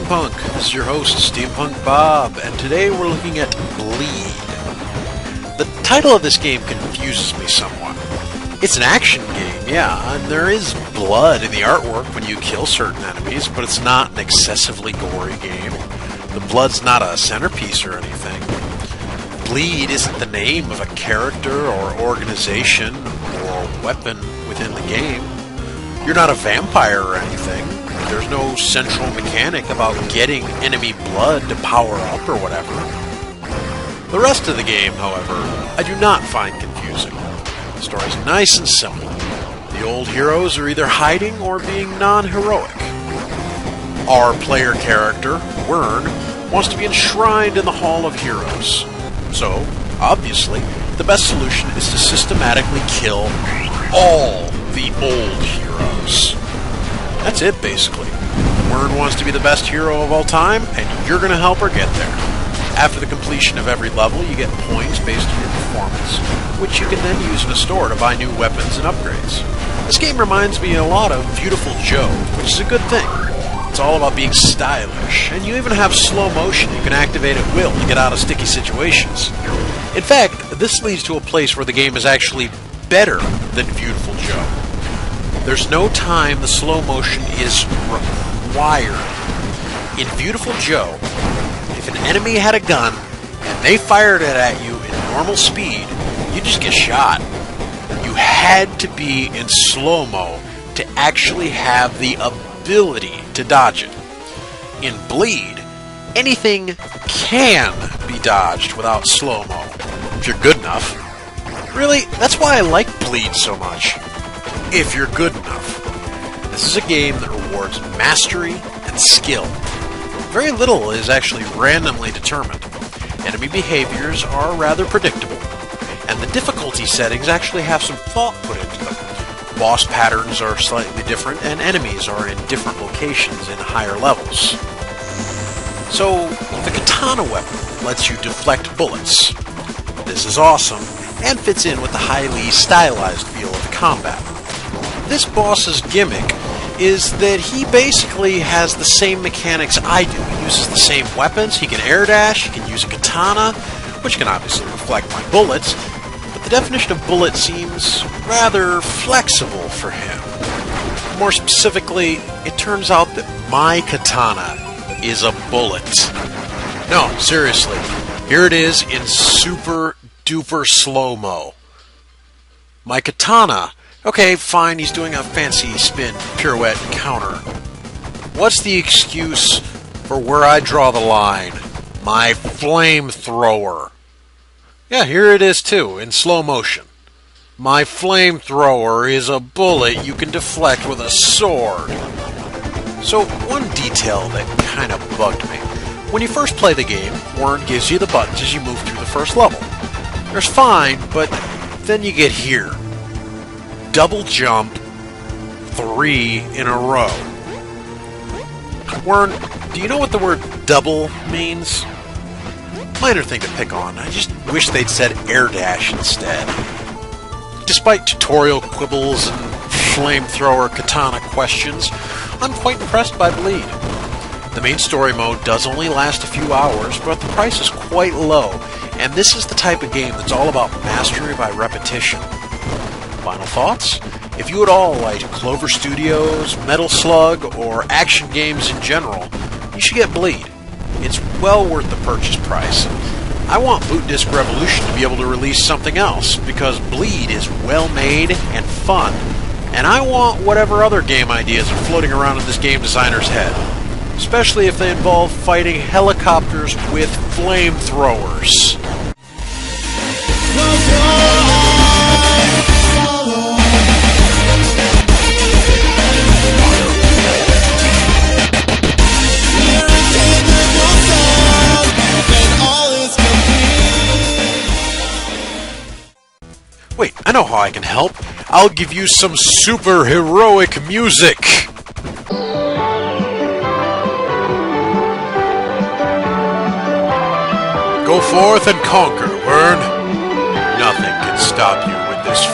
SteamPunk. This is your host, SteamPunk Bob, and today we're looking at Bleed. The title of this game confuses me somewhat. It's an action game, yeah, and there is blood in the artwork when you kill certain enemies, but it's not an excessively gory game. The blood's not a centerpiece or anything. Bleed isn't the name of a character or organization or weapon within the game. You're not a vampire or anything. There's no central mechanic about getting enemy blood to power up or whatever. The rest of the game, however, I do not find confusing. The story's nice and simple. The old heroes are either hiding or being non-heroic. Our player character, Wern, wants to be enshrined in the Hall of Heroes. So, obviously, the best solution is to systematically kill all the old heroes. That's it, basically. Wern wants to be the best hero of all time, and you're going to help her get there. After the completion of every level, you get points based on your performance, which you can then use in a store to buy new weapons and upgrades. This game reminds me a lot of Beautiful Joe, which is a good thing. It's all about being stylish, and you even have slow motion you can activate at will to get out of sticky situations. In fact, this leads to a place where the game is actually better than Beautiful Joe. There's no time the slow motion is required. In Beautiful Joe, if an enemy had a gun and they fired it at you in normal speed, you'd just get shot. You had to be in slow-mo to actually have the ability to dodge it. In Bleed, anything can be dodged without slow-mo, if you're good enough. Really, that's why I like Bleed so much. If you're good enough. This is a game that rewards mastery and skill. Very little is actually randomly determined. Enemy behaviors are rather predictable, and the difficulty settings actually have some thought put into them. Boss patterns are slightly different, and enemies are in different locations in higher levels. So, the katana weapon lets you deflect bullets. This is awesome, and fits in with the highly stylized feel of the combat. This boss's gimmick is that he basically has the same mechanics I do. He uses the same weapons, he can air dash, he can use a katana, which can obviously reflect my bullets, but the definition of bullet seems rather flexible for him. More specifically, it turns out that my katana is a bullet. No, seriously, here it is in super duper slow-mo. My katana. Okay, fine, he's doing a fancy spin, pirouette, counter. What's the excuse for where I draw the line? My flamethrower. Yeah, here it is too, in slow motion. My flamethrower is a bullet you can deflect with a sword. So, one detail that kind of bugged me. When you first play the game, Wern gives you the buttons as you move through the first level. There's fine, but then you get here. Double jump 3 in a row. Wern, do you know what the word double means? Minor thing to pick on. I just wish they'd said air dash instead. Despite tutorial quibbles and flamethrower katana questions, I'm quite impressed by Bleed. The main story mode does only last a few hours, but the price is quite low, and this is the type of game that's all about mastery by repetition. Final thoughts? If you at all like Clover Studios, Metal Slug, or action games in general, you should get Bleed. It's well worth the purchase price. I want Boot Disc Revolution to be able to release something else, because Bleed is well made and fun, and I want whatever other game ideas are floating around in this game designer's head, especially if they involve fighting helicopters with flamethrowers. Wait, I know how I can help. I'll give you some super heroic music. Go forth and conquer, Wern. Nothing can stop you with this